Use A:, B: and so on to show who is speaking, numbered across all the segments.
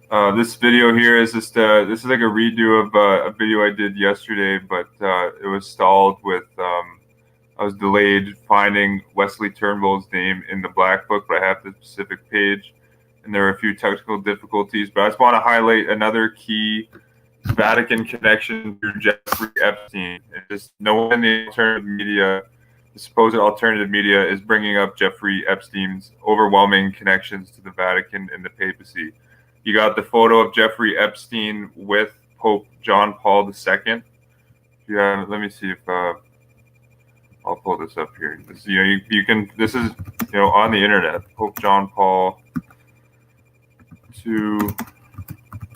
A: This video here is just this is like a redo of a video I did yesterday, but it was stalled with I was delayed finding Wesley Turnbull's name in the Black Book, but I have the specific page, and there are a few technical difficulties. But I just want to highlight another key Vatican connection to Jeffrey Epstein. It's just no one in the alternative media, the supposed alternative media, is bringing up Jeffrey Epstein's overwhelming connections to the Vatican and the papacy. You got the photo of Jeffrey Epstein with Pope John Paul II. Yeah, let me see if I'll pull this up here. This, you can. This is on the internet. Pope John Paul II.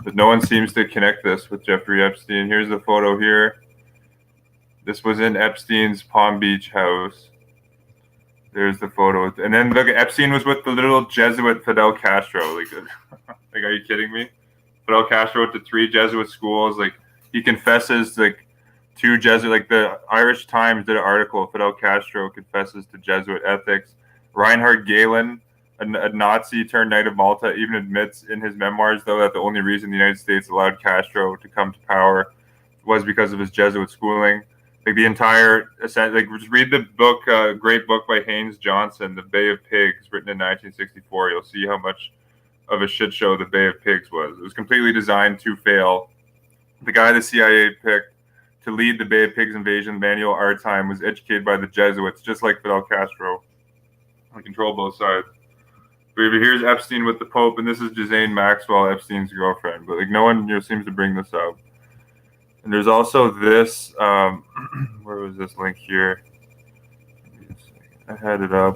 A: But no one seems to connect this with Jeffrey Epstein. Here's the photo here. This was in Epstein's Palm Beach house. There's the photo. And then look, Epstein was with the little Jesuit Fidel Castro. Like, are you kidding me? Fidel Castro went to 3 Jesuit schools. Like, he confesses, like, 2 Jesuit, like the Irish Times did an article, Fidel Castro confesses to Jesuit ethics. Reinhard Gehlen, a Nazi turned Knight of Malta, even admits in his memoirs, though, that the only reason the United States allowed Castro to come to power was because of his Jesuit schooling. Like the entire, like just read the book, great book by Haynes Johnson, The Bay of Pigs, written in 1964. You'll see how much of a shit show The Bay of Pigs was. It was completely designed to fail. The guy the CIA picked to lead the Bay of Pigs invasion, Manuel Artime, was educated by the Jesuits, just like Fidel Castro. We control both sides. But here's Epstein with the Pope, and this is Ghislaine Maxwell, Epstein's girlfriend. But like no one seems to bring this up. And there's also this. Where was this link here? I had it up.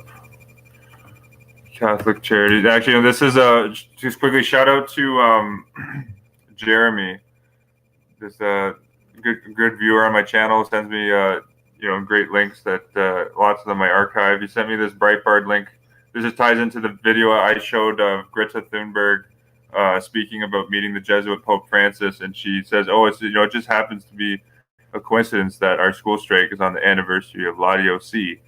A: Catholic Charities. Actually, this is just quickly shout out to Jeremy. This good viewer on my channel sends me great links that lots of them I archive. He sent me this Breitbart link. This just ties into the video I showed of Greta Thunberg speaking about meeting the Jesuit Pope Francis, and she says, "Oh, it's it just happens to be a coincidence that our school strike is on the anniversary of Laudato Si,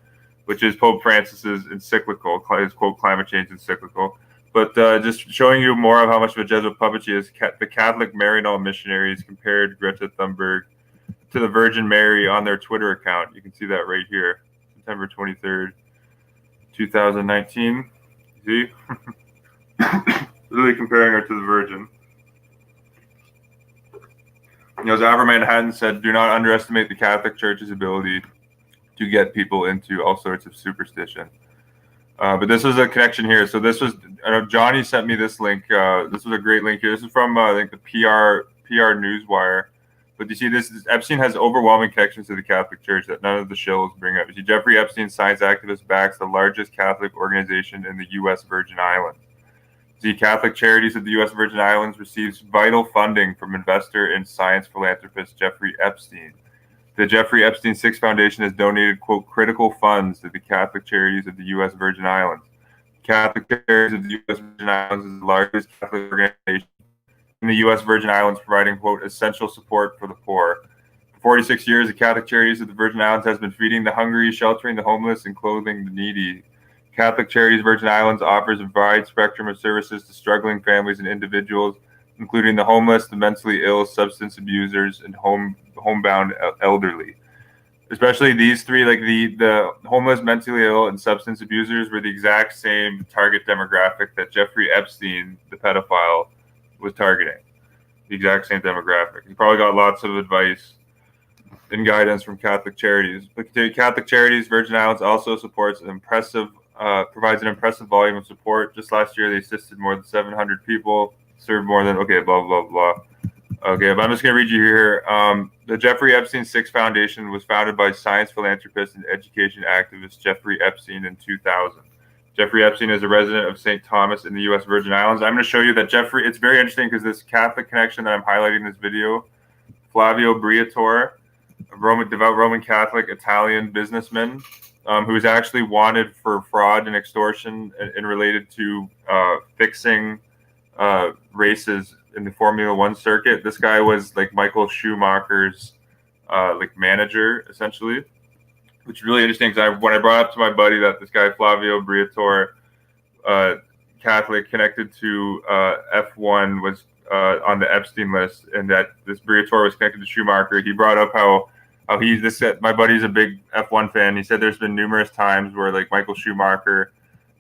A: which is Pope Francis's encyclical, his quote climate change encyclical." But just showing you more of how much of a Jesuit puppet she is, the Catholic Maryknoll missionaries compared Greta Thunberg to the Virgin Mary on their Twitter account. You can see that right here, September 23rd, 2019. See? Literally comparing her to the Virgin. As Albert Manhattan said, do not underestimate the Catholic Church's ability to get people into all sorts of superstition. But this was a connection here. So this was, Johnny sent me this link. This was a great link here. This is from, I think, the PR Newswire. But you see, Epstein has overwhelming connections to the Catholic Church that none of the shills bring up. You see, Jeffrey Epstein, science activist, backs the largest Catholic organization in the U.S. Virgin Islands. The Catholic Charities of the U.S. Virgin Islands receives vital funding from investor and science philanthropist Jeffrey Epstein. The Jeffrey Epstein 6 Foundation has donated, quote, critical funds to the Catholic Charities of the U.S. Virgin Islands. Catholic Charities of the U.S. Virgin Islands is the largest Catholic organization in the U.S. Virgin Islands, providing, quote, essential support for the poor. For 46 years, the Catholic Charities of the Virgin Islands has been feeding the hungry, sheltering the homeless, and clothing the needy. Catholic Charities Virgin Islands offers a wide spectrum of services to struggling families and individuals, including the homeless, the mentally ill, substance abusers, and homebound elderly. Especially these three, like the homeless, mentally ill, and substance abusers, were the exact same target demographic that Jeffrey Epstein, the pedophile, was targeting. The exact same demographic. He probably got lots of advice and guidance from Catholic Charities. But Catholic Charities Virgin Islands also supports provides an impressive volume of support. Just last year, they assisted more than 700 people, served more than, okay, blah, blah, blah. Okay, but I'm just going to read you here. The Jeffrey Epstein 6 Foundation was founded by science philanthropist and education activist Jeffrey Epstein in 2000. Jeffrey Epstein is a resident of St. Thomas in the U.S. Virgin Islands. I'm going to show you that Jeffrey, it's very interesting because this Catholic connection that I'm highlighting in this video, Flavio Briatore, a devout Roman Catholic Italian businessman, who is actually wanted for fraud and extortion and related to fixing races in the Formula One circuit. This guy was like Michael Schumacher's like manager, essentially, which is really interesting because when I brought up to my buddy that this guy Flavio Briatore, Catholic, connected to F1, was on the Epstein list, and that this Briatore was connected to Schumacher. He brought up how my buddy's a big F1 fan. He said there's been numerous times where like Michael Schumacher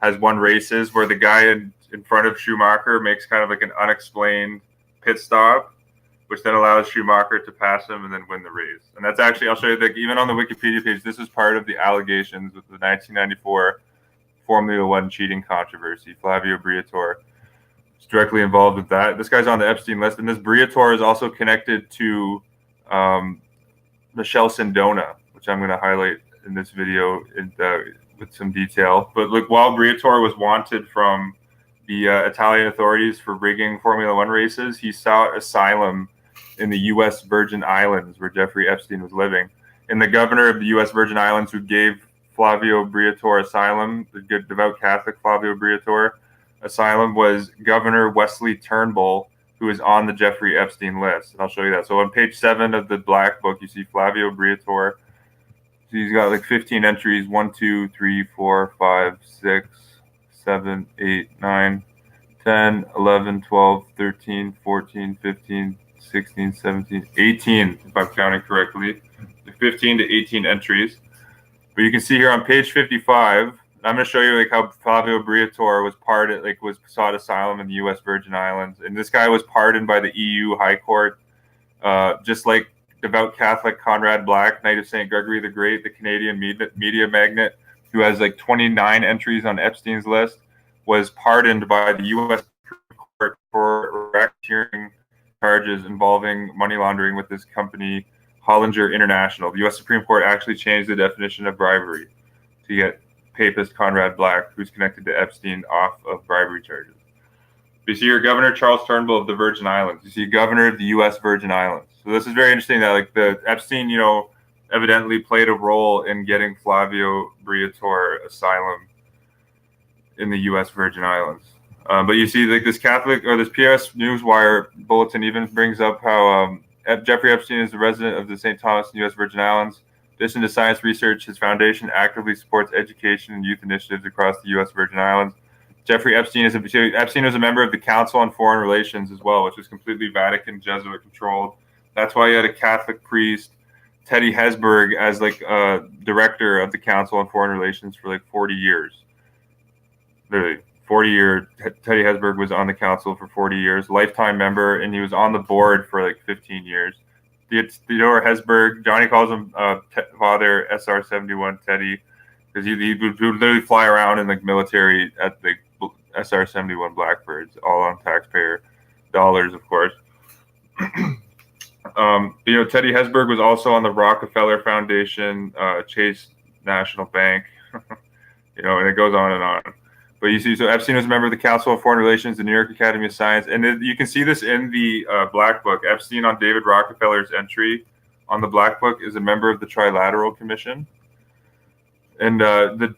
A: has won races where the guy in front of Schumacher makes kind of like an unexplained pit stop, which then allows Schumacher to pass him and then win the race. And that's actually, I'll show you, that even on the Wikipedia page, this is part of the allegations of the 1994 Formula One cheating controversy. Flavio Briatore is directly involved with that. This guy's on the Epstein list, and this Briatore is also connected to Michelle Sindona, which I'm going to highlight in this video with some detail. But look, while Briatore was wanted from the Italian authorities for rigging Formula One races, he sought asylum in the U.S. Virgin Islands, where Jeffrey Epstein was living. And the governor of the U.S. Virgin Islands who gave Flavio Briatore asylum, the good devout Catholic Flavio Briatore asylum, was Governor Wesley Turnbull, who is on the Jeffrey Epstein list. And I'll show you that. So on page 7 of the Black Book, you see Flavio Briatore. So he's got like 15 entries: 1, 2, 3, 4, 5, 6, 7, 8, 9, 10, 11, 12, 13, 14, 15, 16, 17, 18, if I'm counting correctly. 15 to 18 entries. But you can see here on page 55, I'm going to show you like how Flavio Briatore was sought asylum in the U.S. Virgin Islands, and this guy was pardoned by the EU High Court, just like devout Catholic Conrad Black, Knight of St. Gregory the Great, the Canadian media magnate, who has like 29 entries on Epstein's list, was pardoned by the U.S. Court for racketeering charges involving money laundering with this company, Hollinger International. The U.S. Supreme Court actually changed the definition of bribery to get papist Conrad Black, who's connected to Epstein, off of bribery charges. You see here Governor Charles Turnbull of the Virgin Islands. You see Governor of the U.S. Virgin Islands. So this is very interesting that like the Epstein, evidently played a role in getting Flavio Briatore asylum in the U.S. Virgin Islands. But you see like this Catholic, or this PS Newswire bulletin even brings up how Jeffrey Epstein is the resident of the St. Thomas and U.S. Virgin Islands. In addition to science research, his foundation actively supports education and youth initiatives across the U.S. Virgin Islands. Jeffrey Epstein was a member of the Council on Foreign Relations as well, which was completely Vatican Jesuit controlled. That's why you had a Catholic priest, Teddy Hesburgh, as like director of the Council on Foreign Relations for like 40 years. Literally 40 years. Teddy Hesburgh was on the council for 40 years, lifetime member, and he was on the board for like 15 years. Theodore Hesburgh, Johnny calls him Father SR-71 Teddy, because he would literally fly around in like military at the SR-71 Blackbirds, all on taxpayer dollars, of course. Teddy Hesburgh was also on the Rockefeller Foundation, Chase National Bank, and it goes on and on. But you see, so Epstein was a member of the Council on Foreign Relations, the New York Academy of Science, and you can see this in the Black Book. Epstein, on David Rockefeller's entry on the Black Book, is a member of the Trilateral Commission. And the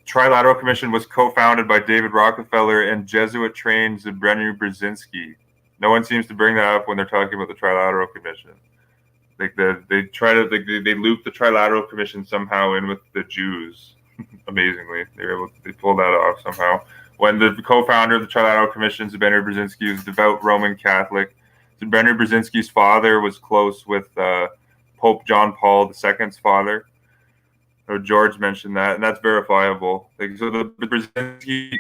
A: Trilateral Commission was co-founded by David Rockefeller and Jesuit-trained Zbigniew Brzezinski. No one seems to bring that up when they're talking about the Trilateral Commission. Like they loop the Trilateral Commission somehow in with the Jews. Amazingly, they pulled that off somehow. When the co-founder of the Trilateral Commission, Zbigniew Brzezinski, was a devout Roman Catholic. Zbigniew Brzezinski's father was close with Pope John Paul II's father. So George mentioned that, and that's verifiable. So the Brzezinski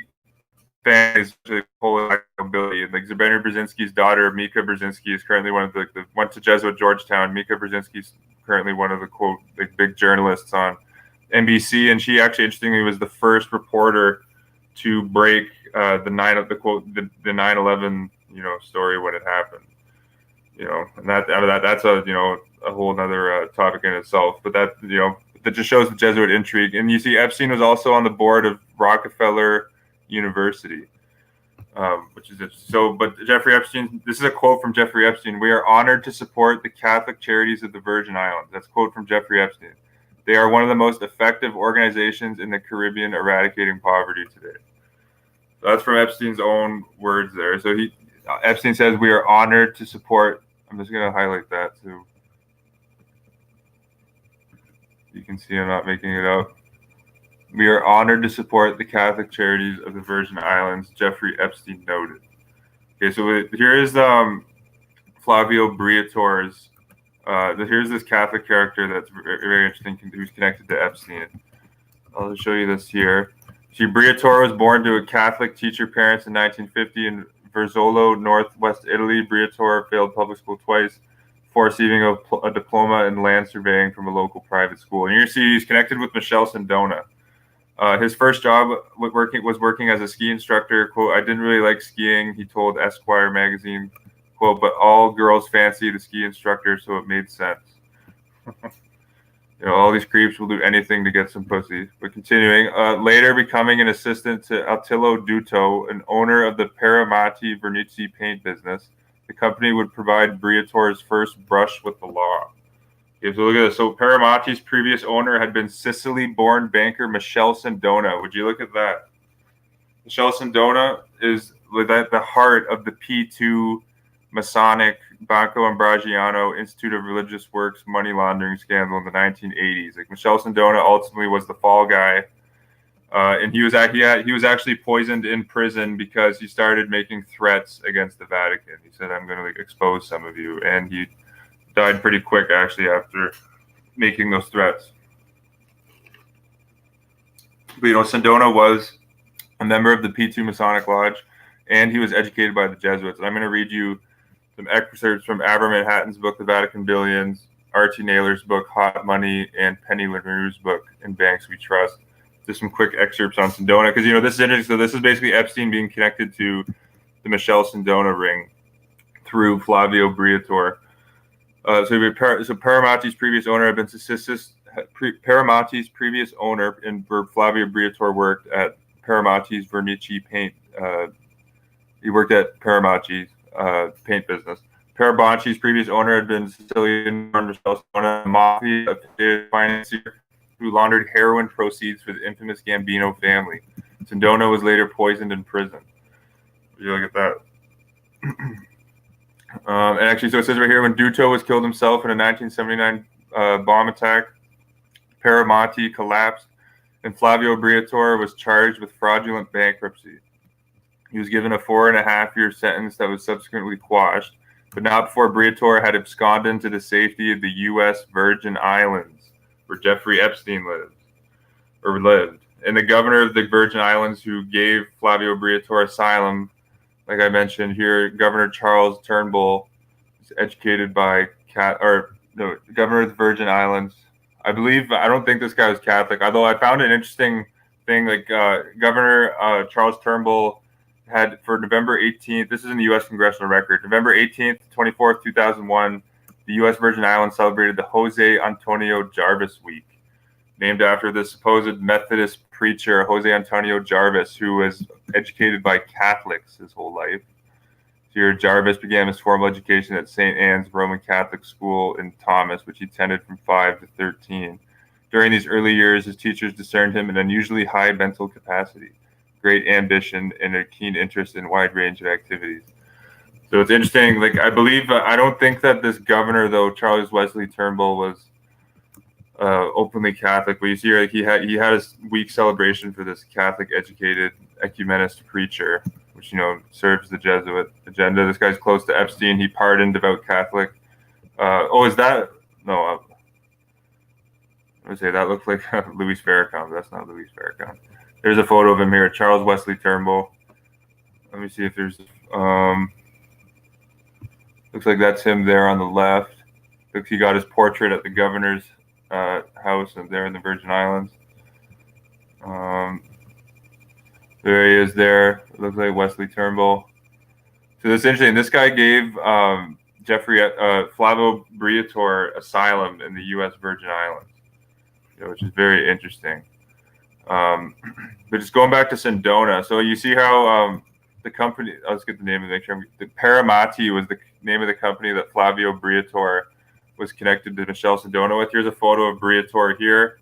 A: family is actually Polish nobility. And like Zbigniew Brzezinski's daughter, Mika Brzezinski, is currently one of went to Jesuit Georgetown. Mika Brzezinski is currently one of the quote big journalists on NBC, and she actually, interestingly, was the first reporter to break the 9/11 story when it happened. And that's a whole other topic in itself. But that just shows the Jesuit intrigue. And you see, Epstein was also on the board of Rockefeller University, which is so. But Jeffrey Epstein, this is a quote from Jeffrey Epstein: "We are honored to support the Catholic Charities of the Virgin Islands." That's a quote from Jeffrey Epstein. "They are one of the most effective organizations in the Caribbean eradicating poverty today." So that's from Epstein's own words there. So Epstein says, "We are honored to support." I'm just going to highlight that so you can see I'm not making it up. "We are honored to support the Catholic Charities of the Virgin Islands," Jeffrey Epstein noted. Okay, so here is Flavio Briatore's. Here's this Catholic character that's very interesting, who's connected to Epstein. I'll show you this here. Briatore was born to a Catholic teacher parents in 1950 in Verzolo, northwest Italy. Briatore failed public school twice before receiving a diploma in land surveying from a local private school. And you see he's connected with Michelle Sindona. His first job was working as a ski instructor. Quote, "I didn't really like skiing," he told Esquire magazine. Quote, "but all girls fancy the ski instructor, so it made sense." All these creeps will do anything to get some pussy. But continuing, later becoming an assistant to Attilio Duto, an owner of the Paramati Vernici paint business, the company would provide Briatore's first brush with the law. Okay, so look at this. So Paramati's previous owner had been Sicily-born banker Michelle Sindona. Would you look at that? Michelle Sindona is at the heart of the P2 Masonic Banco Ambrosiano Institute of Religious Works money laundering scandal in the 1980s. Like Michelle Sindona ultimately was the fall guy, and he was actually poisoned in prison because he started making threats against the Vatican. He said, "I'm going to expose some of you," and he died pretty quick actually after making those threats. But Sindona was a member of the P2 Masonic Lodge, and he was educated by the Jesuits. And I'm going to read you some excerpts from Aber Manhattan's book, The Vatican Billions, R.T. Naylor's book, Hot Money, and Penny LaRue's book, In Banks We Trust. Just some quick excerpts on Sindona, because, this is interesting. So this is basically Epstein being connected to the Michelle Sindona ring through Flavio Briatore. So Paramati's previous owner had been Paramati's previous owner, and Flavio Briatore worked at Paramati's Vernici paint. He worked at Paramati's paint business. Paramati's previous owner had been Sicilian Michelle Sindona, a mafia financier who laundered heroin proceeds for the infamous Gambino family. Sindona was later poisoned in prison. Would you look at that? And actually, so it says right here, when Duto was killed himself in a 1979 bomb attack, Paramati collapsed, and Flavio Briatore was charged with fraudulent bankruptcy. He was given a 4.5-year sentence that was subsequently quashed, but not before Briatore had absconded into the safety of the U.S. Virgin Islands, where Jeffrey Epstein lived. And the governor of the Virgin Islands, who gave Flavio Briatore asylum, like I mentioned here, Governor Charles Turnbull, is educated by governor of the Virgin Islands. I don't think this guy was Catholic, although I found an interesting thing. Like Governor Charles Turnbull had, for November 18th, this is in the U.S. Congressional Record, November 18th, 24th, 2001, the U.S. Virgin Islands celebrated the Jose Antonio Jarvis Week, named after the supposed Methodist preacher Jose Antonio Jarvis, who was educated by Catholics his whole life. So here, Jarvis began his formal education at St. Anne's Roman Catholic School in Thomas, which he attended from 5 to 13. During these early years, his teachers discerned him an unusually high mental capacity, great ambition, and a keen interest in a wide range of activities. So it's interesting. Like I don't think that this governor, though, Charles Wesley Turnbull, was openly Catholic, but you see, like he had a week celebration for this Catholic educated ecumenist preacher, which serves the Jesuit agenda. This guy's close to Epstein. He pardoned devout Catholic. Is that no? I would say that looks like Louis Farrakhan. That's not Louis Farrakhan. There's a photo of him here, Charles Wesley Turnbull. Let me see if there's. Looks like that's him there on the left. Looks he got his portrait at the governor's house there in the Virgin Islands. There he is there. It looks like Wesley Turnbull. So that's interesting. This guy gave Jeffrey Flavio Briatore asylum in the U.S. Virgin Islands, which is very interesting. But just going back to Sindona, so you see how the company, let's get the name of the Paramati was the name of the company that Flavio Briatore was connected to Michelle Sindona with. Here's a photo of Briatore here.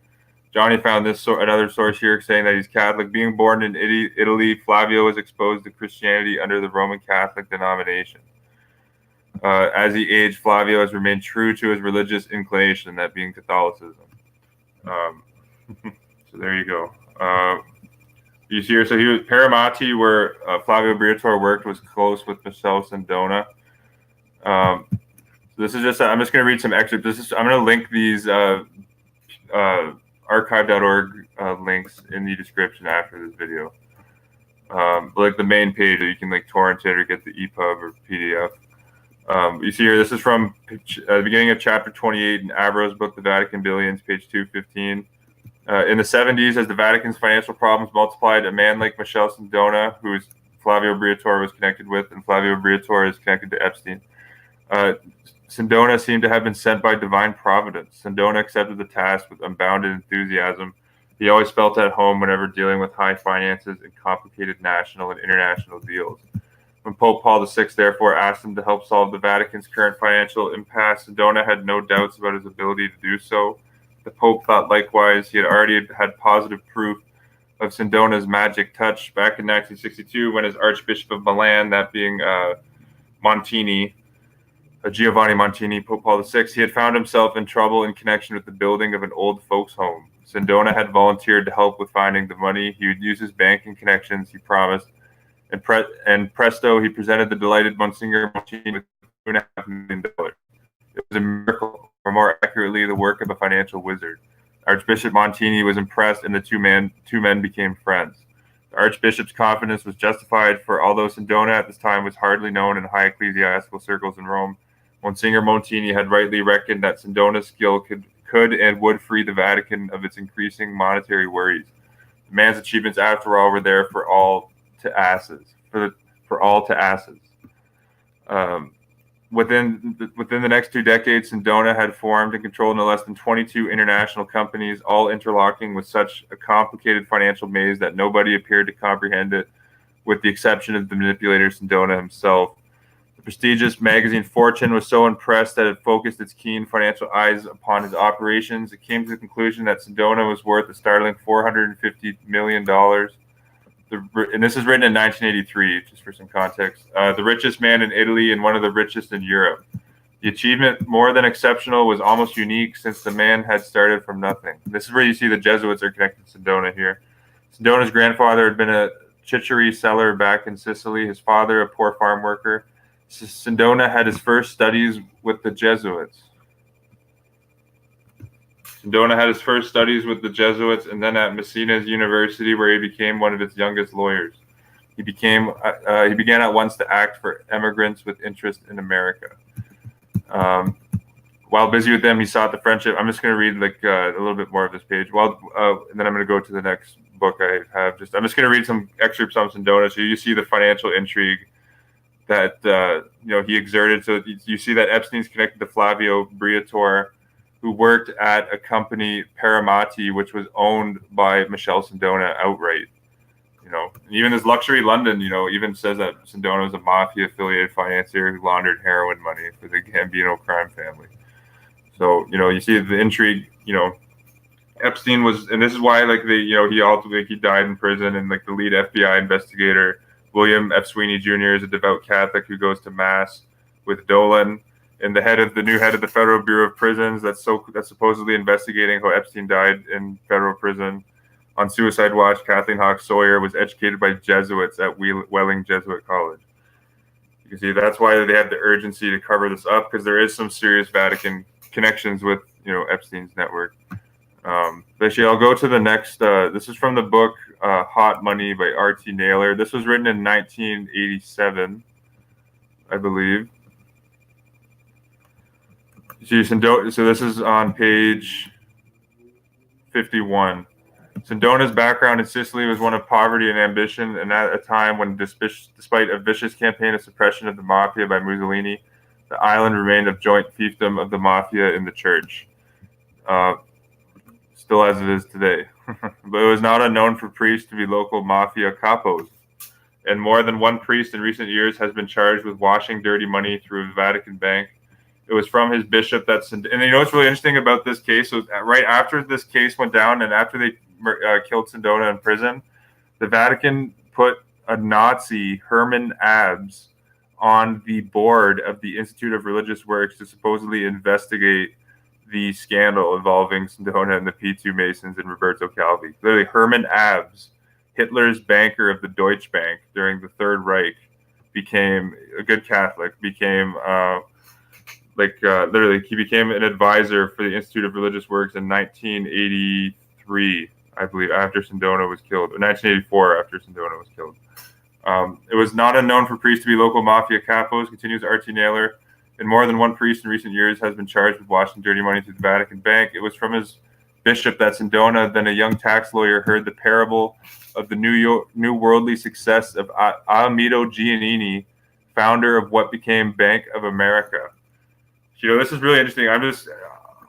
A: Johnny found another source here saying that he's Catholic. Being born in Italy, Flavio was exposed to Christianity under the Roman Catholic denomination. As he aged, Flavio has remained true to his religious inclination, that being Catholicism. So there you go. you see here, so he was Paramati, where Flavio Briatore worked, was close with Michelle Sindona. So this is just, I'm just going to read some excerpts. I'm going to link these archive.org links in the description after this video. Like the main page, or you can like torrent it or get the EPUB or PDF. You see here, this is from the beginning of chapter 28 in Avro's book, The Vatican Billions, page 215. In the 70s, as the Vatican's financial problems multiplied, a man like Michelle Sindona, who Flavio Briatore was connected with, and Flavio Briatore is connected to Epstein. Sindona seemed to have been sent by divine providence. Sindona accepted the task with unbounded enthusiasm. He always felt at home whenever dealing with high finances and complicated national and international deals. When Pope Paul VI therefore asked him to help solve the Vatican's current financial impasse, Sindona had no doubts about his ability to do so. The Pope thought likewise. He had already had positive proof of Sindona's magic touch back in 1962 when, as Archbishop of Milan, that being Montini, Giovanni Montini, Pope Paul VI, he had found himself in trouble in connection with the building of an old folks' home. Sindona had volunteered to help with finding the money. He would use his banking connections, he promised, and presto, he presented the delighted Monsignor Montini with $2.5 million. It was a miracle, or more accurately, the work of a financial wizard. Archbishop Montini was impressed, and the two men became friends. The Archbishop's confidence was justified, for although Sindona at this time was hardly known in high ecclesiastical circles in Rome, Monsignor Montini had rightly reckoned that Sindona's skill could and would free the Vatican of its increasing monetary worries. The man's achievements, after all, were there for all to asses. Within the next 2 decades, Sindona had formed and controlled no less than 22 international companies, all interlocking with such a complicated financial maze that nobody appeared to comprehend it, with the exception of the manipulator Sindona himself. The prestigious magazine Fortune was so impressed that it focused its keen financial eyes upon his operations. It came to the conclusion that Sindona was worth a startling $450 million. And this is written in 1983, just for some context. The richest man in Italy and one of the richest in Europe. The achievement, more than exceptional, was almost unique, since the man had started from nothing. This is where you see the Jesuits are connected to Sindona here. Sindona's grandfather had been a chicory seller back in Sicily, his father a poor farm worker. Sindona had his first studies with the Jesuits. Sindona had his first studies with the Jesuits, and then at Messina's University, where he became one of its youngest lawyers. He began at once to act for emigrants with interest in America. While busy with them, he sought the friendship. I'm just going to read a little bit more of this page. And then I'm going to go to the next book I have. I'm just going to read some excerpts on Sindona, so you see the financial intrigue that he exerted. So you see that Epstein's connected to Flavio Briatore, who worked at a company, Paramati, which was owned by Michelle Sindona outright. Even this Luxury London, even says that Sindona was a mafia-affiliated financier who laundered heroin money for the Gambino crime family. So, you see the intrigue. Epstein was, and this is why, he ultimately died in prison, and the lead FBI investigator, William F. Sweeney Jr., is a devout Catholic who goes to mass with DOESN, and the new head of the Federal Bureau of Prisons that's supposedly investigating how Epstein died in federal prison. On Suicide Watch, Kathleen Hawks Sawyer was educated by Jesuits at Welling Jesuit College. You can see that's why they had the urgency to cover this up, because there is some serious Vatican connections with Epstein's network. Actually, I'll go to the next. This is from the book Hot Money by R.T. Naylor. This was written in 1987, I believe. So this is on page 51. Sindona's background in Sicily was one of poverty and ambition, and at a time when, despite a vicious campaign of suppression of the mafia by Mussolini, the island remained a joint fiefdom of the mafia and the church. Still as it is today. But it was not unknown for priests to be local mafia capos. And more than one priest in recent years has been charged with washing dirty money through the Vatican bank. It was from his bishop and what's really interesting about this case was right after this case went down and after they killed Sindona in prison, the Vatican put a Nazi, Herman Abs, on the board of the Institute of Religious Works to supposedly investigate the scandal involving Sindona and the P2 Masons and Roberto Calvi. Literally, Herman Abs Hitler's banker of the Deutsche Bank during the Third Reich, became a good Catholic, became literally, he became an advisor for the Institute of Religious Works in 1983, I believe, after Sindona was killed, or 1984 after Sindona was killed. It was not unknown for priests to be local mafia capos, continues R.T. Naylor, and more than one priest in recent years has been charged with washing dirty money through the Vatican Bank. It was from his bishop that Sindona, then a young tax lawyer, heard the parable of the new worldly success of Amito Giannini, founder of what became Bank of America. This is really interesting. I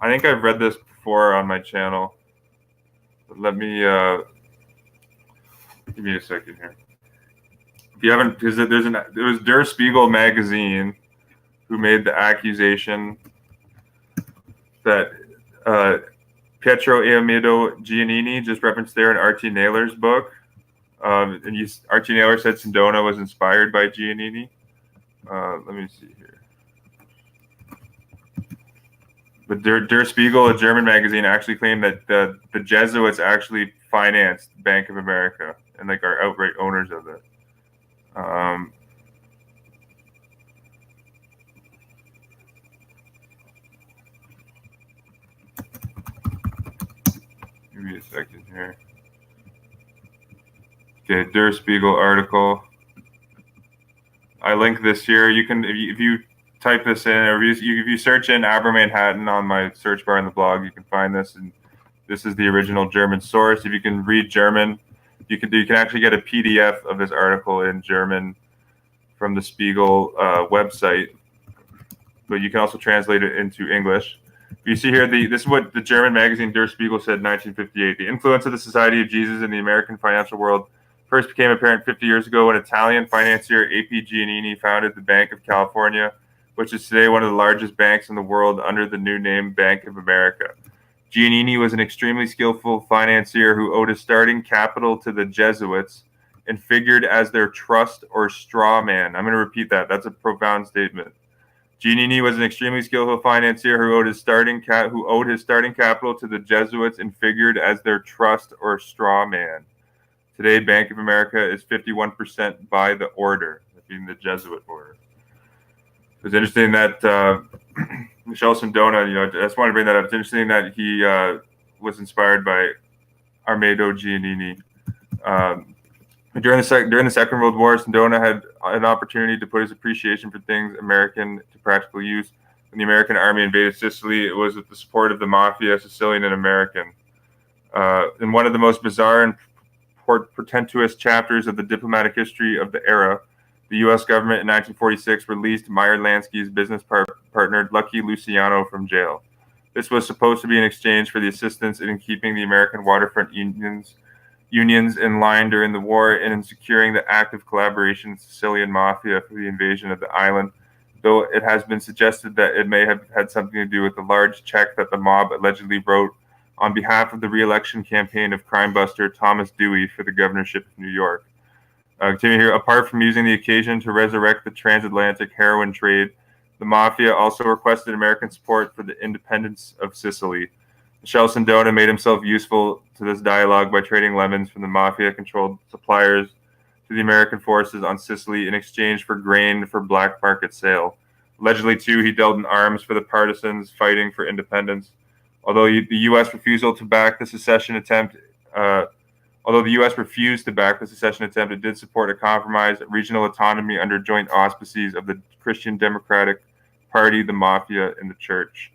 A: think I've read this before on my channel. But let me give me a second here. If you haven't, because it was Der Spiegel magazine who made the accusation that Pietro Amito Giannini, just referenced there in R.T. Naylor's book, and R.T. Naylor said Sindona was inspired by Giannini. Let me see here. But Der Spiegel, a German magazine, actually claimed that the Jesuits actually financed Bank of America and are outright owners of it. Give me a second here. Okay, Der Spiegel article. I link this here. You can, if you type this in, or if you search in Aber Manhattan on my search bar in the blog, you can find this. And this is the original German source. If you can read German, you can actually get a PDF of this article in German from the Spiegel website, but you can also translate it into English. You see here, this is what the German magazine Der Spiegel said in 1958. The influence of the Society of Jesus in the American financial world first became apparent 50 years ago when Italian financier A.P. Giannini founded the Bank of California, which is today one of the largest banks in the world under the new name Bank of America. Giannini was an extremely skillful financier who owed his starting capital to the Jesuits and figured as their trust or straw man. I'm going to repeat that. That's a profound statement. Giannini was an extremely skillful financier who owed his starting capital to the Jesuits and figured as their trust or straw man. Today, Bank of America is 51% by the order, that being the Jesuit order. It was interesting that Michel Sindona, I just wanted to bring that up. It's interesting that he was inspired by Amito Giannini. During the Second World War, Sindona had an opportunity to put his appreciation for things American to practical use. When the American army invaded Sicily, it was with the support of the mafia, Sicilian and American. In one of the most bizarre and portentous chapters of the diplomatic history of the era, the U.S. government in 1946 released Meyer Lansky's business partner, Lucky Luciano, from jail. This was supposed to be in exchange for the assistance in keeping the American waterfront unions in line during the war and in securing the active collaboration of the Sicilian mafia for the invasion of the island, though it has been suggested that it may have had something to do with the large check that the mob allegedly wrote on behalf of the re-election campaign of crime buster Thomas Dewey for the governorship of New York. Continue here. Apart from using the occasion to resurrect the transatlantic heroin trade, the mafia also requested American support for the independence of Sicily. Michel Sindona made himself useful to this dialogue by trading lemons from the mafia-controlled suppliers to the American forces on Sicily in exchange for grain for black market sale. Allegedly, too, he dealt in arms for the partisans fighting for independence. Although the U.S. refused to back the secession attempt, it did support a compromise, regional autonomy under joint auspices of the Christian Democratic Party, the Mafia, and the Church.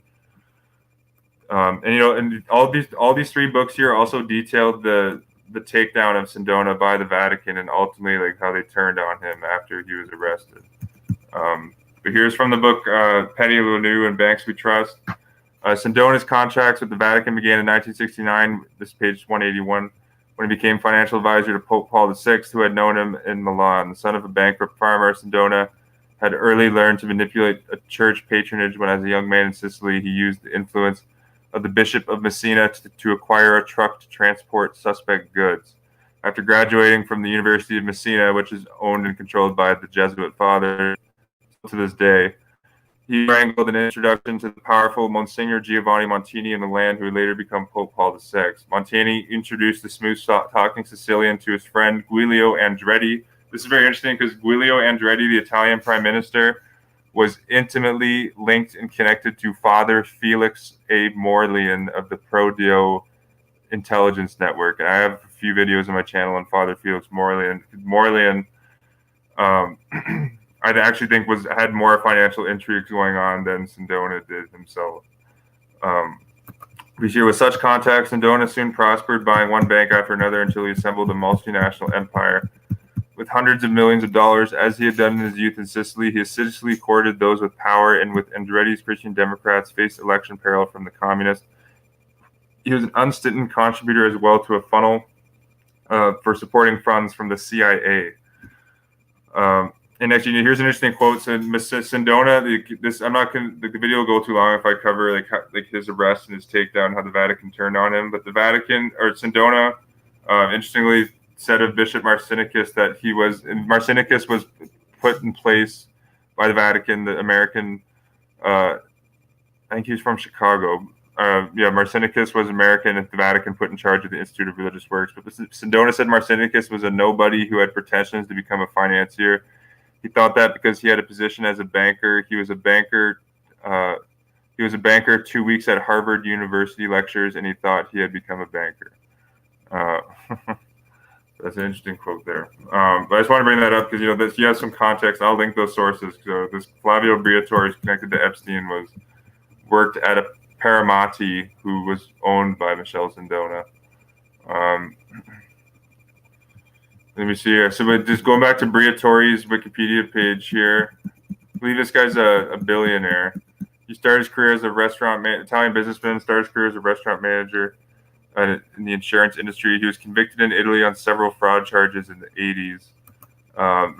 A: And all these three books here also detailed the takedown of Sindona by the Vatican and ultimately how they turned on him after he was arrested. But here's from the book Penny Lanou and Banks We Trust. Sindona's contracts with the Vatican began in 1969. This is page 181. When he became financial advisor to Pope Paul VI, who had known him in Milan. The son of a bankrupt farmer, Sindona had early learned to manipulate a church patronage when, as a young man in Sicily, he used the influence of the Bishop of Messina to acquire a truck to transport suspect goods. After graduating from the University of Messina, which is owned and controlled by the Jesuit father to this day, He wrangled an introduction to the powerful Monsignor Giovanni Montini in Milan, who would later become Pope Paul VI. Montini introduced the smooth-talking Sicilian to his friend Giulio Andretti. This is very interesting because Giulio Andretti, the Italian prime minister, was intimately linked and connected to Father Felix A. Morlian of the Pro-Dio intelligence network. And I have a few videos on my channel on Father Felix Morlian. Morlian, I actually think had more financial intrigues going on than Sindona did himself. We see with such contacts, Sindona soon prospered, buying one bank after another until he assembled a multinational empire. With hundreds of millions of dollars, as he had done in his youth in Sicily, he assiduously courted those with power, and with Andretti's Christian Democrats faced election peril from the communists. He was an unstinted contributor as well to a funnel for supporting funds from the CIA. And actually, here's an interesting quote. So, Sindona, the video will go too long if I cover like his arrest and his takedown, how the Vatican turned on him. But the Vatican, or Sindona, interestingly said of Bishop Marcinicus that Marcinicus was put in place by the Vatican, the American, I think he was from Chicago. Marcinicus was American, and the Vatican put in charge of the Institute of Religious Works. But Sindona said Marcinicus was a nobody who had pretensions to become a financier. He thought that because he had a position as a banker, he was a banker 2 weeks at Harvard University lectures, and he thought he had become a banker. That's an interesting quote there. But I just want to bring that up because he has some context. I'll link those sources. So this Flavio Briatore is connected to Epstein, worked at a Paramati, who was owned by Michelle Sindona. Let me see here. So just going back to Briatore's Wikipedia page here, I believe this guy's a billionaire. He started his career as a Italian businessman, started his career as a restaurant manager in the insurance industry. He was convicted in Italy on several fraud charges in the 80s. I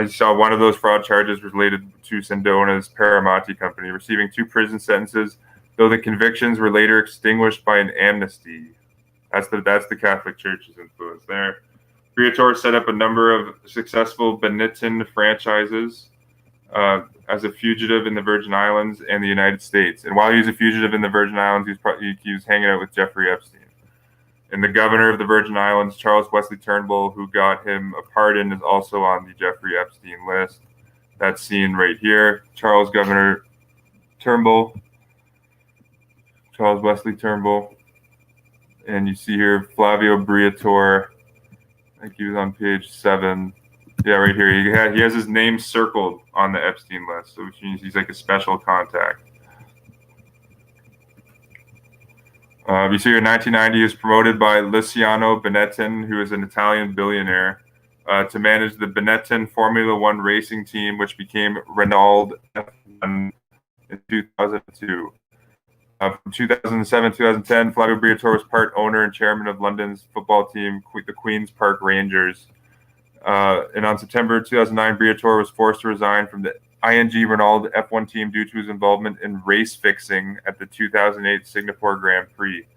A: saw one of those fraud charges related to Sindona's Paramati company, receiving 2 prison sentences, though the convictions were later extinguished by an amnesty. That's the Catholic Church's influence there. Briatore set up a number of successful Benetton franchises as a fugitive in the Virgin Islands and the United States. And while he was a fugitive in the Virgin Islands, he was hanging out with Jeffrey Epstein. And the governor of the Virgin Islands, Charles Wesley Turnbull, who got him a pardon, is also on the Jeffrey Epstein list. That's seen right here. Charles Wesley Turnbull. And you see here Flavio Briatore. I think he was on page 7. Yeah, right here. He has his name circled on the Epstein list, so which means he's like a special contact. You see here, in 1990, he was promoted by Luciano Benetton, who is an Italian billionaire, to manage the Benetton Formula One racing team, which became Renault F1 in 2002. From 2007 to 2010, Flavio Briatore was part owner and chairman of London's football team, the Queen's Park Rangers. And on September 2009, Briatore was forced to resign from the ING Renault F1 team due to his involvement in race fixing at the 2008 Singapore Grand Prix.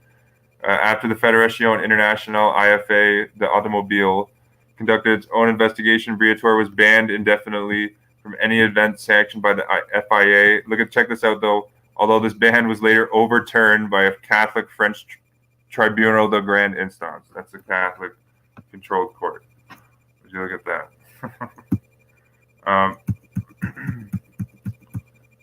A: After the Fédération Internationale IFA, the automobile, conducted its own investigation, Briatore was banned indefinitely from any event sanctioned by the FIA. Check this out though. Although this ban was later overturned by a Catholic French Tribunal de Grande Instance. That's a Catholic controlled court. Would you look at that?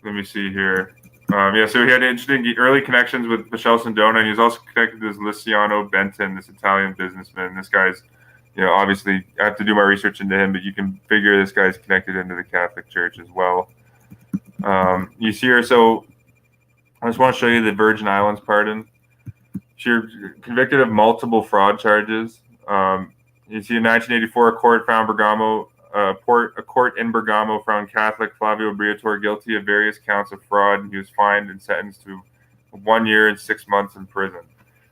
A: Let me see here. So he had interesting early connections with Michelle Sindona, and he was also connected to this Luciano Benton, this Italian businessman. This guy's, obviously I have to do my research into him, but you can figure this guy's connected into the Catholic Church as well. You see here, so I just want to show you the Virgin Islands pardon. She was convicted of multiple fraud charges. You see, in 1984, a court in Bergamo found Catholic Flavio Briatore guilty of various counts of fraud, and he was fined and sentenced to 1 year and 6 months in prison.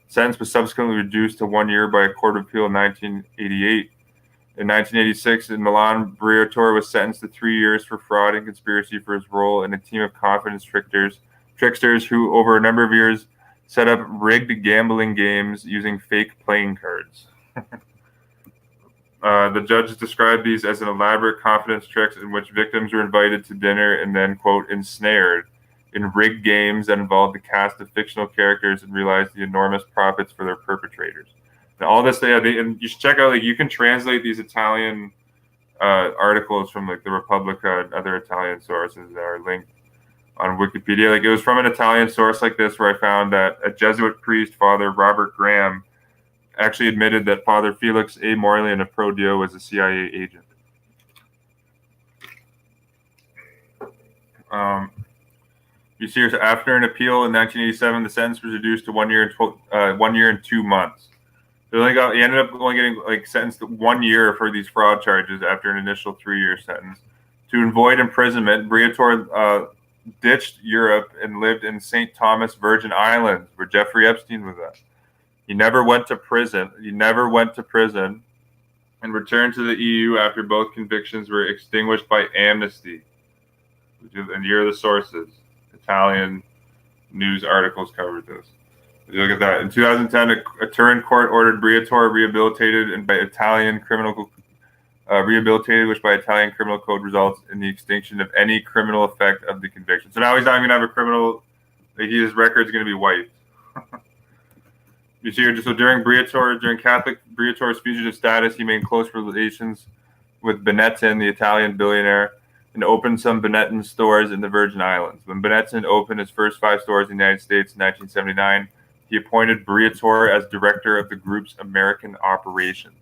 A: The sentence was subsequently reduced to 1 year by a court of appeal in 1988. In 1986, in Milan, Briatore was sentenced to 3 years for fraud and conspiracy for his role in a team of confidence tricksters who, over a number of years, set up rigged gambling games using fake playing cards. The judge described these as an elaborate confidence tricks in which victims were invited to dinner and then, quote, ensnared in rigged games that involved the cast of fictional characters and realized the enormous profits for their perpetrators. And all this, and you should check out, like, you can translate these Italian articles from like the Repubblica and other Italian sources that are linked on Wikipedia. Like, it was from an Italian source like this where I found that a Jesuit priest, Father Robert Graham, actually admitted that Father Felix A. Morley of Pro Dio was a CIA agent. You see here, after an appeal in 1987, the sentence was reduced to 1 year and 1 year and 2 months. He ended up only getting like sentenced to 1 year for these fraud charges after an initial 3-year sentence. To avoid imprisonment, Briatore ditched Europe and lived in St. Thomas Virgin Islands, where Jeffrey Epstein was at. He never went to prison. And returned to the EU after both convictions were extinguished by amnesty. And here are the sources. Italian news articles covered this. You look at that. In 2010, a Turin court ordered Briatore rehabilitated, which by Italian criminal code results in the extinction of any criminal effect of the conviction. So now he's not even going to have a criminal. Like, his record's going to be wiped. You see here, during Catholic Briatore's fugitive status, he made close relations with Benetton, the Italian billionaire, and opened some Benetton stores in the Virgin Islands. When Benetton opened his first 5 stores in the United States in 1979, he appointed Briatore as director of the group's American operations.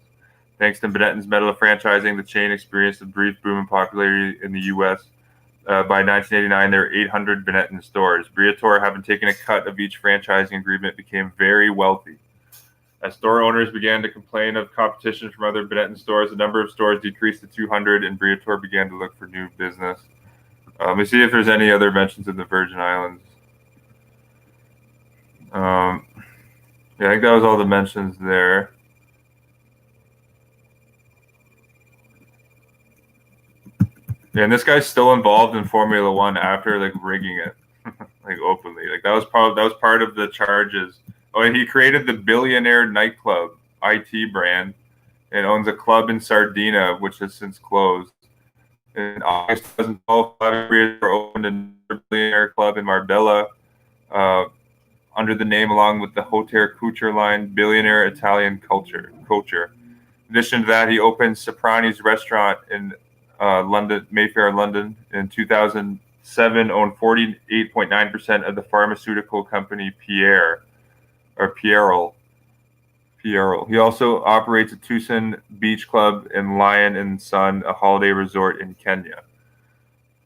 A: Thanks to Benetton's method of franchising, the chain experienced a brief boom in popularity in the U.S. By 1989, there were 800 Benetton stores. Briatore, having taken a cut of each franchising agreement, became very wealthy. As store owners began to complain of competition from other Benetton stores, the number of stores decreased to 200, and Briatore began to look for new business. Let's see if there's any other mentions of the Virgin Islands. Yeah, I think that was all the mentions there. Yeah, and this guy's still involved in Formula One after like rigging it, like openly. Like that was part of the charges. Oh, and he created the Billionaire nightclub IT brand and owns a club in Sardinia, which has since closed. In August 2012, Briatore opened another Billionaire club in Marbella under the name, along with the Hotel Couture line, Billionaire Italian Culture. In addition to that, he opened Soprani's restaurant in London, Mayfair, London. In 2007, owned 48.9% of the pharmaceutical company Pierre. He also operates a Tucson Beach Club in Lion and Sun, a holiday resort in Kenya.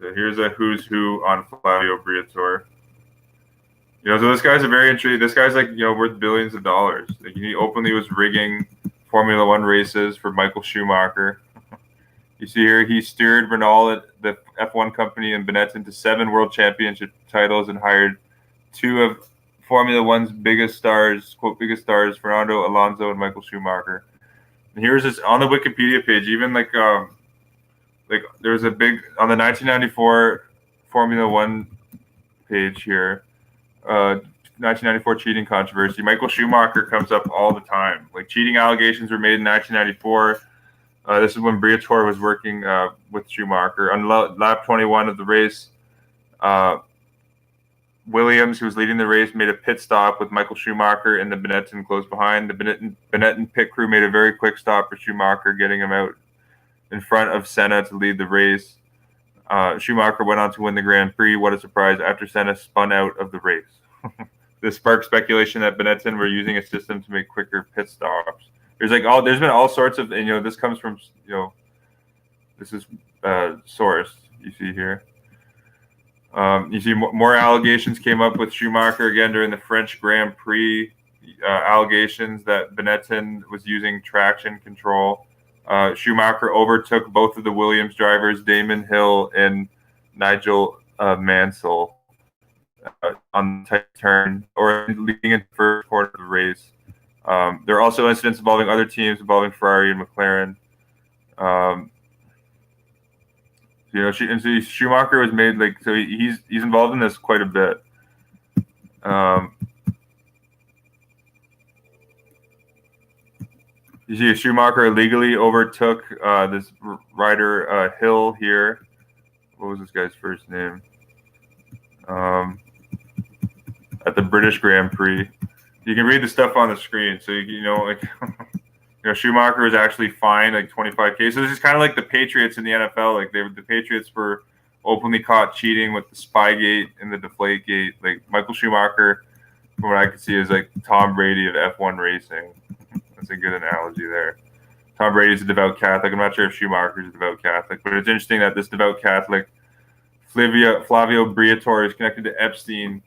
A: So here's a who's who on Flavio Briatore. So this guy's this guy's like, worth billions of dollars. Like, he openly was rigging Formula One races for Michael Schumacher. You see here, he steered Renault, the F1 company, and Benetton to 7 world championship titles and hired 2 of Formula One's biggest stars, Fernando Alonso and Michael Schumacher. And here's this on the Wikipedia page, even like there's a big, on the 1994 Formula One page here, 1994 cheating controversy. Michael Schumacher comes up all the time. Like, cheating allegations were made in 1994. This is when Briatore was working with Schumacher. On lap 21 of the race, Williams, who was leading the race, made a pit stop with Michael Schumacher and the Benetton close behind. The Benetton pit crew made a very quick stop for Schumacher, getting him out in front of Senna to lead the race. Schumacher went on to win the Grand Prix. What a surprise, after Senna spun out of the race. This sparked speculation that Benetton were using a system to make quicker pit stops. There's been all sorts of, and this comes from, this is sourced, you see here. You see more allegations came up with Schumacher again during the French Grand Prix. Allegations that Benetton was using traction control. Schumacher overtook both of the Williams drivers, Damon Hill and Nigel Mansell, on the tight turn or leading into the first quarter of the race. There are also incidents involving other teams, involving Ferrari and McLaren. And so Schumacher was made so he's involved in this quite a bit. You see, Schumacher illegally overtook this rider Hill here. What was this guy's first name? At the British Grand Prix. You can read the stuff on the screen. So you know, like Schumacher was actually fined like 25K. So this is kind of like the Patriots in the NFL. Like the Patriots were openly caught cheating with the Spygate and the Deflategate. Like Michael Schumacher, from what I can see, is like Tom Brady of F1 racing. That's a good analogy there. Tom Brady's a devout Catholic. I'm not sure if Schumacher's a devout Catholic, but it's interesting that this devout Catholic, Flavio Briatore, is connected to Epstein.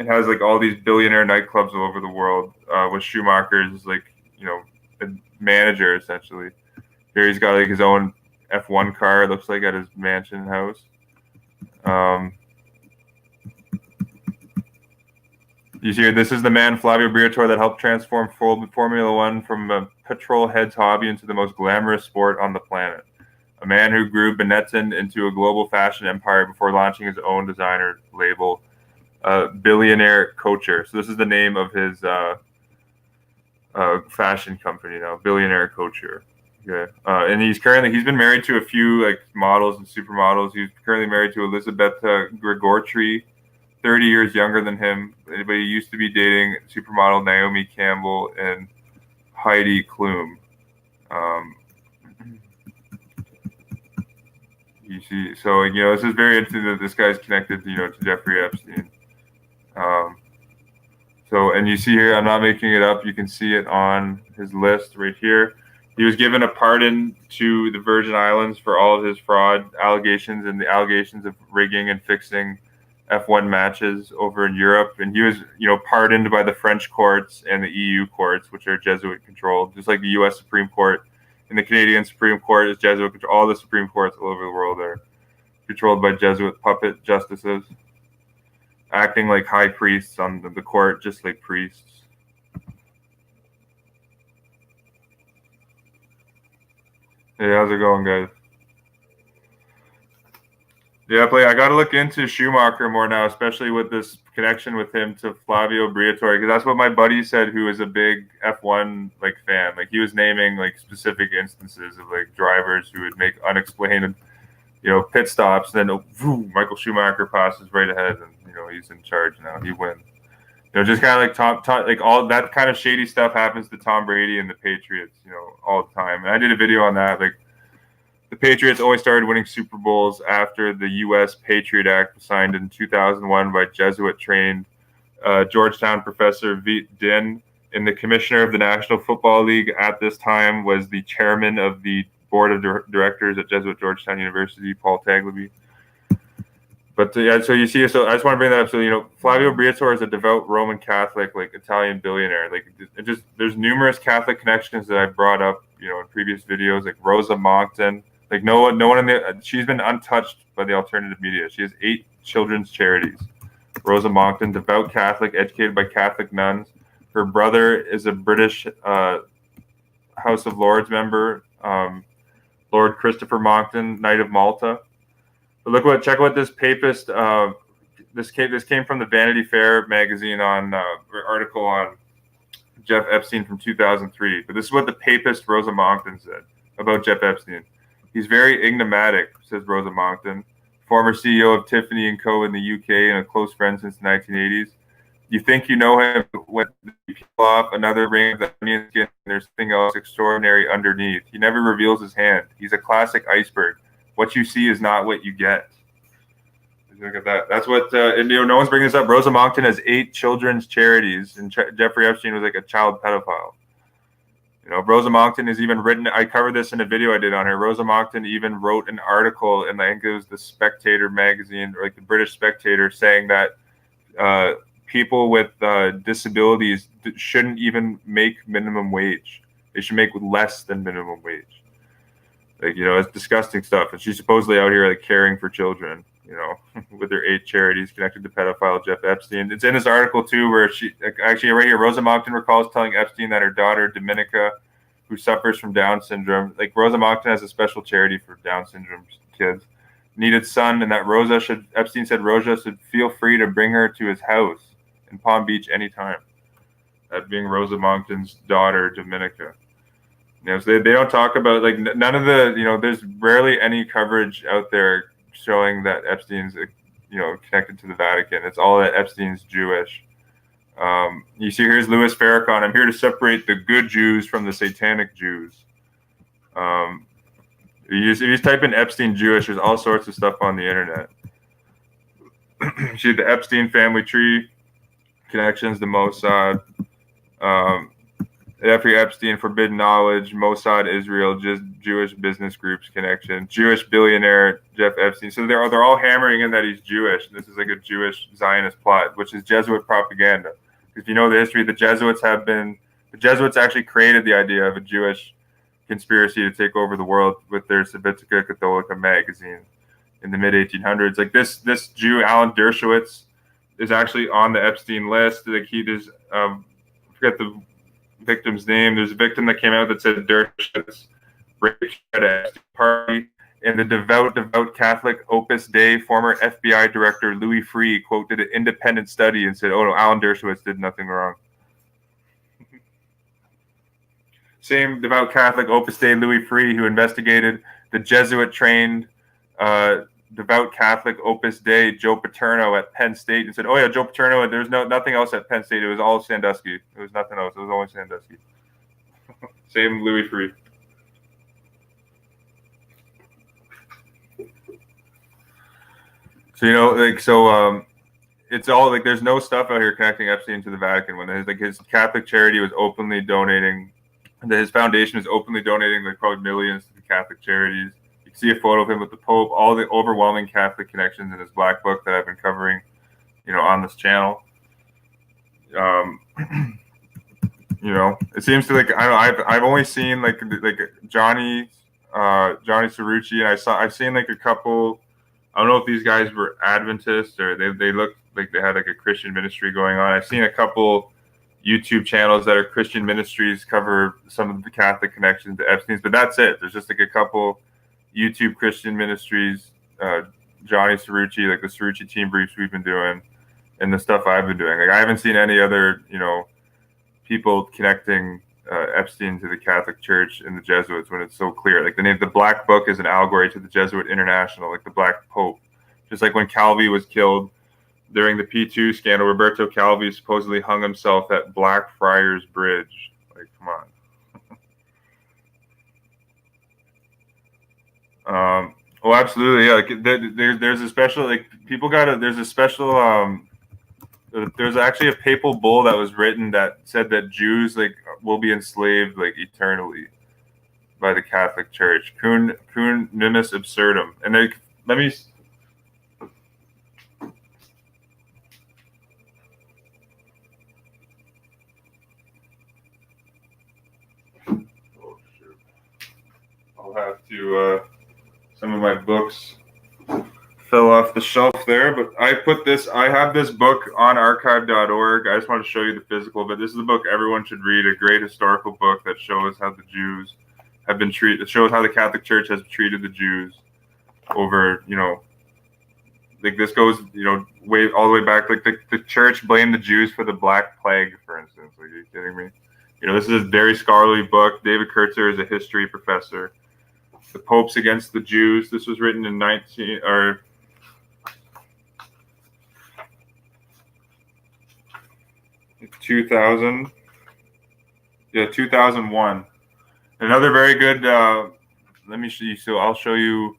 A: It has like all these billionaire nightclubs all over the world. With Schumacher's like a manager essentially. Here he's got like his own F1 car. It looks like at his mansion house. You see here, this is the man, Flavio Briatore, that helped transform Formula One from a petrol head's hobby into the most glamorous sport on the planet. A man who grew Benetton into a global fashion empire before launching his own designer label, Billionaire Couture. So this is the name of his fashion company now, Billionaire Couture. Okay, and he's been married to a few like models and supermodels. He's currently married to Elisabetta Gregortri, 30 years younger than him, but he used to be dating supermodel Naomi Campbell and Heidi Klum. You see, so this is very interesting that this guy's connected, to Jeffrey Epstein. And you see here, I'm not making it up. You can see it on his list right here. He was given a pardon to the Virgin Islands for all of his fraud allegations and the allegations of rigging and fixing F1 matches over in Europe. And he was, pardoned by the French courts and the EU courts, which are Jesuit controlled, just like the US Supreme Court and the Canadian Supreme Court is Jesuit controlled. All the Supreme Courts all over the world are controlled by Jesuit puppet justices, acting like high priests on the court, just like priests. Hey, how's it going, guys? Yeah, I got to look into Schumacher more now, especially with this connection with him to Flavio Briatore, because that's what my buddy said, who is a big F1 fan. Like he was naming specific instances of drivers who would make unexplained, pit stops, and then Michael Schumacher passes right ahead, and he's in charge now. He wins. Just kind of Tom, all that kind of shady stuff happens to Tom Brady and the Patriots, all the time. And I did a video on that, the Patriots only started winning Super Bowls after the U.S. Patriot Act was signed in 2001 by Jesuit-trained Georgetown professor Veit Din, and the commissioner of the National Football League at this time was the chairman of the board of directors at Jesuit Georgetown University, Paul Tagliabue. But so you see, so I just want to bring that up. So Flavio Briatore is a devout Roman Catholic, Italian billionaire. There's numerous Catholic connections that I brought up, in previous videos, like Rosa Monckton. No one she's been untouched by the alternative media. She has 8 children's charities. Rosa Monckton, devout Catholic, educated by Catholic nuns. Her brother is a British House of Lords member, Lord Christopher Monckton, Knight of Malta. But check what this papist. This came from the Vanity Fair magazine article on Jeff Epstein from 2003. But this is what the papist Rosa Monckton said about Jeff Epstein. He's very enigmatic, says Rosa Monckton, former CEO of Tiffany & Co. in the UK and a close friend since the 1980s. You think you know him when you peel off another ring of the onion skin and there's something else extraordinary underneath. He never reveals his hand. He's a classic iceberg. What you see is not what you get. Look at that. That's what, no one's bringing this up. Rosa Monckton has 8 children's charities, and Jeffrey Epstein was a child pedophile. Rosa Monckton has even written, I covered this in a video I did on her. Rosa Monckton even wrote an article in, I think it was the Spectator magazine, or the British Spectator, saying that people with disabilities shouldn't even make minimum wage. They should make less than minimum wage. It's disgusting stuff. And she's supposedly out here caring for children, with her 8 charities connected to pedophile Jeff Epstein. It's in this article too, where she actually right here, Rosa Monckton recalls telling Epstein that her daughter Dominica, who suffers from Down syndrome, Rosa Monckton has a special charity for Down syndrome kids, needed son, and that Epstein said Rosa should feel free to bring her to his house in Palm Beach anytime. at being Rosa Moncton's daughter, Dominica. You know, so they don't talk about, like, none of the, you know, there's rarely any coverage out there showing that Epstein's, you know, connected to the Vatican. It's all that Epstein's Jewish. You see, here's Louis Farrakhan. I'm here to separate the good Jews from the satanic Jews. If you type in Epstein Jewish, there's all sorts of stuff on the internet. You see the Epstein family tree, connections to Mossad, Jeffrey Epstein, forbidden knowledge, Mossad, Israel, just Jewish business groups connection, Jewish billionaire Jeff Epstein. So they're all hammering in that he's Jewish. This is like a Jewish Zionist plot, which is Jesuit propaganda. If you know the history, the Jesuits actually created the idea of a Jewish conspiracy to take over the world with their Civitica Catholica magazine in the mid 1800s. Like this Jew, Alan Dershowitz, is actually on the Epstein list. Like he does, forget the victim's name. There's a victim that came out that said Dershowitz raped at a Epstein party. And the devout Catholic Opus Dei former FBI director Louis Freeh, quote, did an independent study and said, oh no, Alan Dershowitz did nothing wrong. Same devout Catholic Opus Dei Louis Freeh, who investigated the Jesuit-trained devout Catholic Opus Dei Joe Paterno at Penn State and said, oh yeah, Joe Paterno, there's nothing else at Penn State. It was all Sandusky. It was nothing else. It was only Sandusky. Same Louis Freeh. So, you know, like, so it's all like there's no stuff out here connecting Epstein to the Vatican when his Catholic charity was openly donating. His foundation is openly donating like probably millions to the Catholic charities. You can see a photo of him with the Pope, all the overwhelming Catholic connections in his black book that I've been covering, you know, on this channel. You know, it seems to like, I don't know, I've only seen like Johnny Cerrucci, and I've seen like a couple. I don't know if these guys were Adventists or they looked like they had like a Christian ministry going on. I've seen a couple YouTube channels that are Christian ministries cover some of the Catholic connections to Epstein's, but that's it. There's just like a couple YouTube Christian ministries, Johnny Cerrucci, like the Cerrucci team briefs we've been doing, and the stuff I've been doing. Like I haven't seen any other, you know, people connecting Epstein to the Catholic Church and the Jesuits when it's so clear. Like the Black Book is an allegory to the Jesuit International, like the Black Pope. Just like when Calvi was killed during the P2 scandal, Roberto Calvi supposedly hung himself at Blackfriars Bridge. Like, come on. Oh, absolutely, yeah. Like, there's a special, like, there's a special, there's actually a papal bull that was written that said that Jews like will be enslaved like eternally by the Catholic Church. Cum nimis absurdum. And let me. Oh shoot! I'll have to. Some of my books fell off the shelf there, but I have this book on archive.org. I just want to show you the physical, but this is a book everyone should read, a great historical book that shows how the Jews have been treated. It shows how the Catholic Church has treated the Jews over, you know, like this goes, you know, all the way back. Like the church blamed the Jews for the Black Plague, for instance. Like, are you kidding me? You know, this is a very scholarly book. David Kurtzer is a history professor. The Popes Against the Jews. This was written in 2000. Yeah, 2001. Another very good, let me show you. So I'll show you.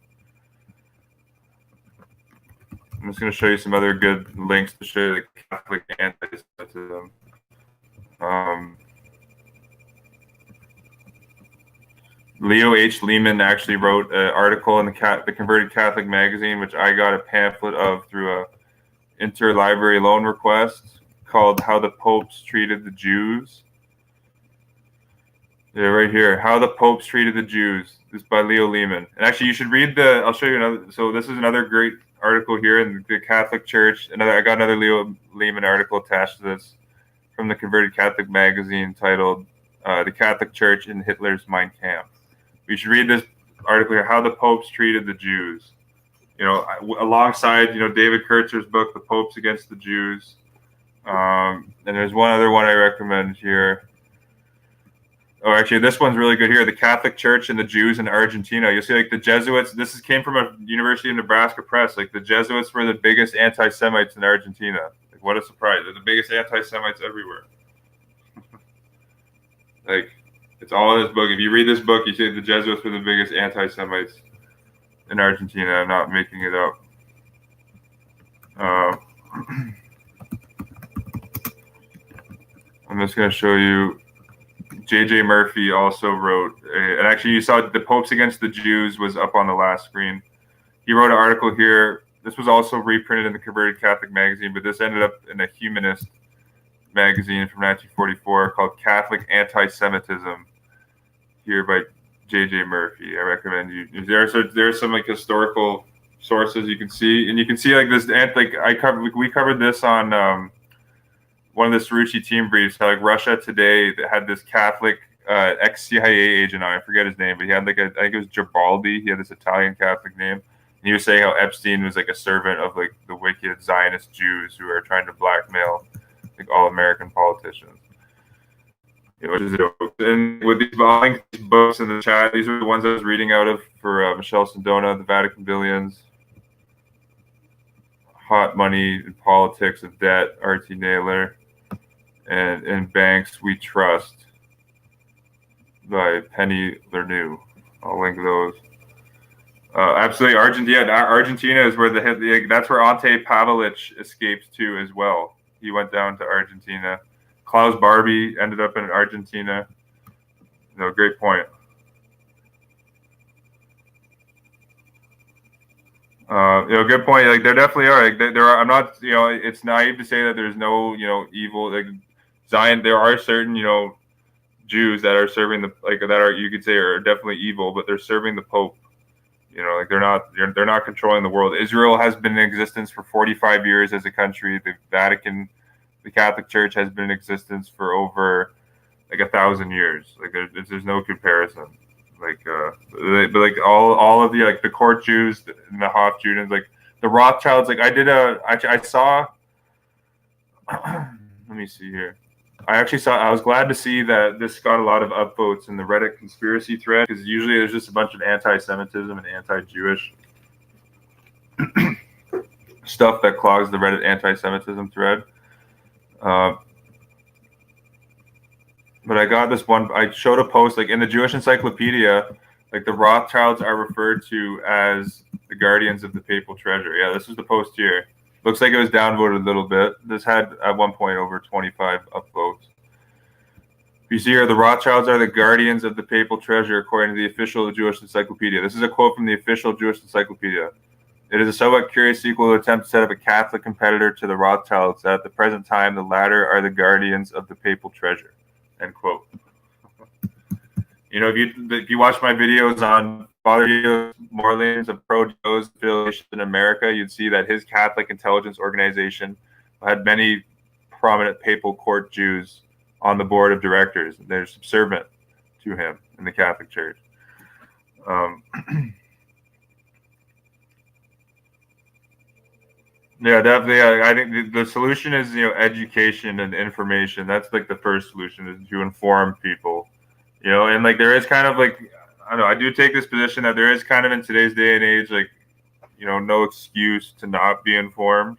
A: I'm just going to show you some other good links to show you the Catholic anti-Semitism. Leo H. Lehman actually wrote an article in the Converted Catholic magazine, which I got a pamphlet of through a interlibrary loan request, called How the Popes Treated the Jews. Yeah, right here. How the Popes Treated the Jews. This is by Leo Lehman. And actually, you should read I'll show you another. So this is another great article here in the Catholic Church. I got another Leo Lehman article attached to this from the Converted Catholic magazine titled The Catholic Church in Hitler's Mein Kampf. You should read this article here, How the Popes Treated the Jews. You know, alongside, you know, David Kurtzer's book, The Popes Against the Jews. And there's one other one I recommend here. Oh, actually, this one's really good here. The Catholic Church and the Jews in Argentina. You'll see, like, the Jesuits. Came from a University of Nebraska press. Like, the Jesuits were the biggest anti-Semites in Argentina. Like, what a surprise! They're the biggest anti-Semites everywhere. Like, it's all in this book. If you read this book, you see the Jesuits were the biggest anti-Semites in Argentina. I'm not making it up. I'm just going to show you. J.J. Murphy also wrote, and actually you saw The Popes Against the Jews was up on the last screen. He wrote an article here. This was also reprinted in the Converted Catholic magazine, but this ended up in a humanist magazine from 1944 called Catholic Anti-Semitism, here by J.J. Murphy. I recommend you. There's some like historical sources you can see, and you can see like this. Like we covered this on one of the Cerrucci team briefs. How like Russia Today had this Catholic ex-CIA agent on. I forget his name, but he had like I think it was Garibaldi. He had this Italian Catholic name. And he was saying how Epstein was like a servant of like the wicked Zionist Jews who are trying to blackmail like all American politicians. Which is and with these books in the chat, these are the ones I was reading out of for Michelle Sindona, The Vatican Billions, Hot Money and Politics of Debt, R.T. Naylor, and In Banks We Trust by Penny Lernoux. I'll link those. Absolutely, Argentina is where that's where Ante Pavlich escapes to as well. He went down to Argentina. Klaus Barbie ended up in Argentina. No, great point. Good point. Like there definitely are. Like there are. I'm not. It's naive to say that there's no. Evil. Like Zion. There are certain. Jews that are serving you could say are definitely evil, but they're serving the Pope. Like they're not controlling the world. Israel has been in existence for 45 years as a country. The Vatican, the Catholic Church has been in existence for over like 1,000 years. Like there's no comparison. But like all of the court Jews and the Hof Judans, like the Rothschilds. Like I saw. Let me see here. I was glad to see that this got a lot of upvotes in the Reddit conspiracy thread, because usually there's just a bunch of anti-Semitism and anti-Jewish stuff that clogs the Reddit anti-Semitism thread. But I got this one. I showed a post like in the Jewish Encyclopedia, like the Rothschilds are referred to as the guardians of the papal treasure. Yeah, this is the post here. Looks like it was downvoted a little bit. This had at one point over 25 upvotes. You see here, the Rothschilds are the guardians of the papal treasure, according to the official Jewish Encyclopedia. This is a quote from the official Jewish Encyclopedia. It is a somewhat curious sequel to attempt to set up a Catholic competitor to the Rothschilds. At the present time, the latter are the guardians of the papal treasure. End quote. If you watch my videos on Father Morley's of pro-DOESN affiliation in America, you'd see that his Catholic intelligence organization had many prominent papal court Jews on the board of directors. They're subservient to him in the Catholic Church. Yeah, definitely. I think the solution is education and information. That's like the first solution, is to inform people. And like there is kind of like, I don't know, I do take this position that there is kind of in today's day and age, like, no excuse to not be informed.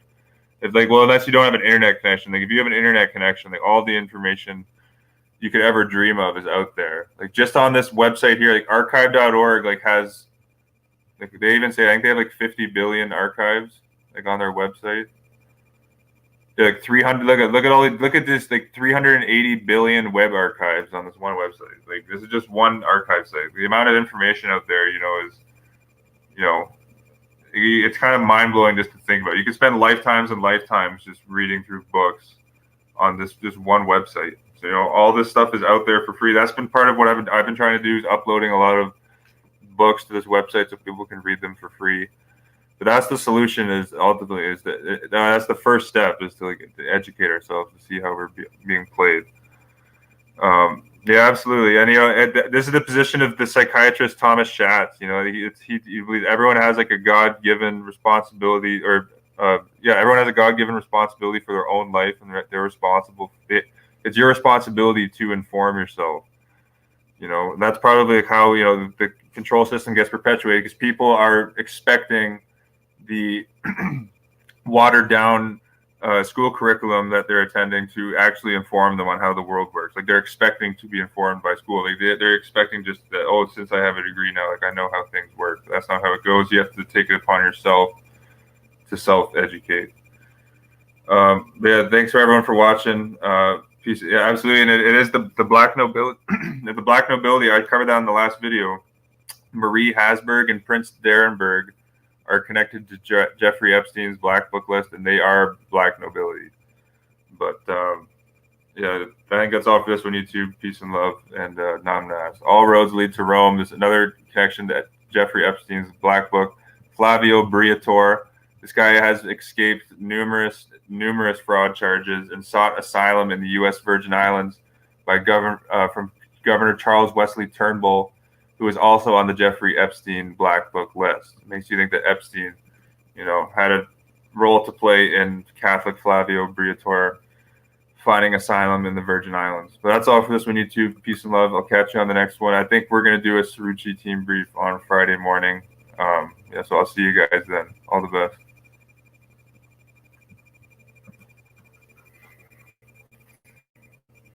A: It's like, well, unless you don't have an internet connection. Like if you have an internet connection, like all the information you could ever dream of is out there. Like just on this website here, like archive.org, like has, like they even say, I think they have like 50 billion archives, like on their website. Like 300. Look at this, like 380 billion web archives on this one website. Like this is just one archive site. The amount of information out there, is, it's kind of mind blowing just to think about. You could spend lifetimes and lifetimes just reading through books on this just one website. So all this stuff is out there for free. That's been part of what I've been trying to do, is uploading a lot of books to this website so people can read them for free. But that's the solution. Is ultimately that's the first step, is to educate ourselves, to see how we're being played. Yeah, absolutely. And this is the position of the psychiatrist Thomas Schatz. He believes everyone has like a God-given responsibility or Yeah, everyone has a God-given responsibility for their own life, and they're responsible. It's your responsibility to inform yourself. And that's probably how the control system gets perpetuated, because people are expecting the watered down school curriculum that they're attending to actually inform them on how the world works. Like, they're expecting to be informed by school. Like, they're expecting just that, oh, since I have a degree now, like, I know how things work. But that's not how it goes. You have to take it upon yourself to self-educate. But yeah, thanks for everyone for watching. Peace. Yeah, absolutely. And it is the black nobility. The black nobility, I covered that in the last video. Marie Hasberg and Prince Darrenberg are connected to Jeffrey Epstein's black book list, and they are black nobility. But yeah, I think that's all for this one, YouTube. Peace and love, and Namnas. All roads lead to Rome. There's another connection to Jeffrey Epstein's black book. Flavio Briatore. This guy has escaped numerous fraud charges and sought asylum in the U.S. Virgin Islands from Governor Charles Wesley Turnbull, who is also on the Jeffrey Epstein black book list. It makes you think that Epstein, had a role to play in Catholic Flavio Briatore finding asylum in the Virgin Islands. But that's all for this one, YouTube. Peace and love. I'll catch you on the next one. I think we're going to do a Sarucci team brief on Friday morning. So I'll see you guys then. All the best.